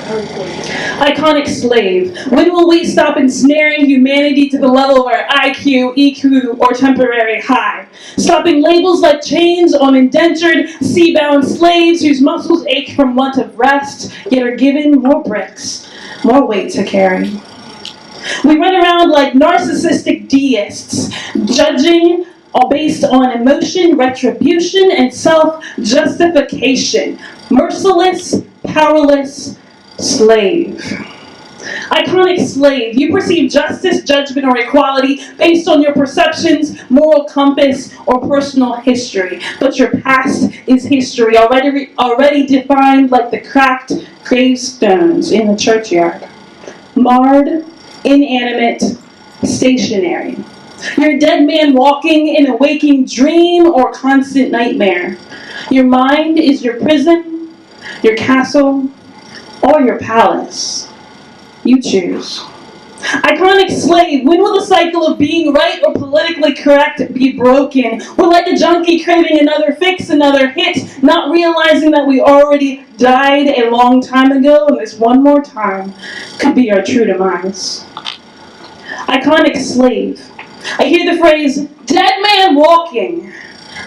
Iconic slave. When will we stop ensnaring humanity to the level of our IQ, EQ, or temporary high? Stopping labels like chains on indentured, sea-bound slaves whose muscles ache from want of rest, yet are given more bricks, more weight to carry. We run around like narcissistic deists, judging all based on emotion, retribution, and self-justification. Merciless, powerless slave. Iconic slave. You perceive justice, judgment, or equality based on your perceptions, moral compass, or personal history. But your past is history, already defined like the cracked gravestones in the churchyard. Marred, inanimate, stationary. You're a dead man walking in a waking dream or constant nightmare. Your mind is your prison, your castle, or your palace. You choose. Iconic slave. When will the cycle of being right or politically correct be broken? We're like a junkie craving another fix, another hit, not realizing that we already died a long time ago, and this one more time could be our true demise. Iconic slave. I hear the phrase, dead man walking,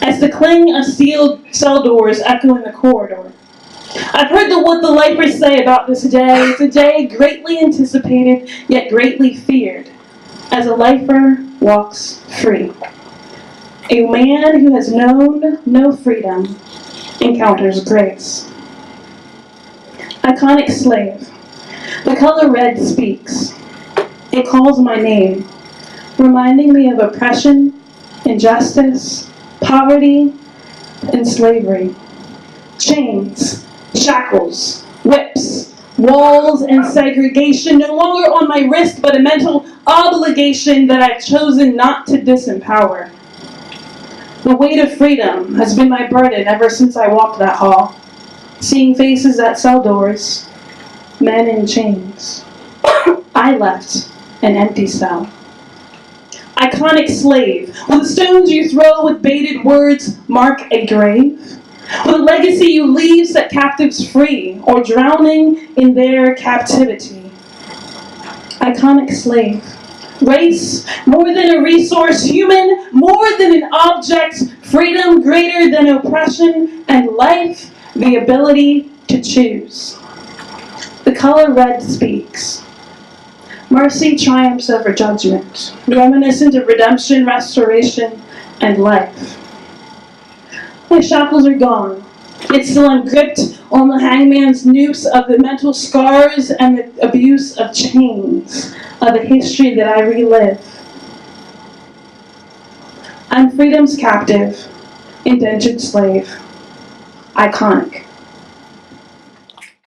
as the clang of sealed cell doors echo in the corridor. I've heard what the lifers say about this day. It's a day greatly anticipated, yet greatly feared, as a lifer walks free. A man who has known no freedom encounters grace. Iconic slave. The color red speaks. It calls my name, reminding me of oppression, injustice, poverty, and slavery. Chains, shackles, whips, walls, and segregation, no longer on my wrist, but a mental obligation that I've chosen not to disempower. The weight of freedom has been my burden ever since I walked that hall, seeing faces at cell doors, men in chains. I left an empty cell. Iconic slave. Will the stones you throw with baited words mark a grave? Will the legacy you leave set captives free, or drowning in their captivity? Iconic slave. Race, more than a resource. Human, more than an object. Freedom, greater than oppression. And life, the ability to choose. The color red speaks. Mercy triumphs over judgment, reminiscent of redemption, restoration, and life. My shackles are gone, yet still I'm gripped on the hangman's noose of the mental scars and the abuse of chains, of a history that I relive. I'm freedom's captive, indentured slave, iconic.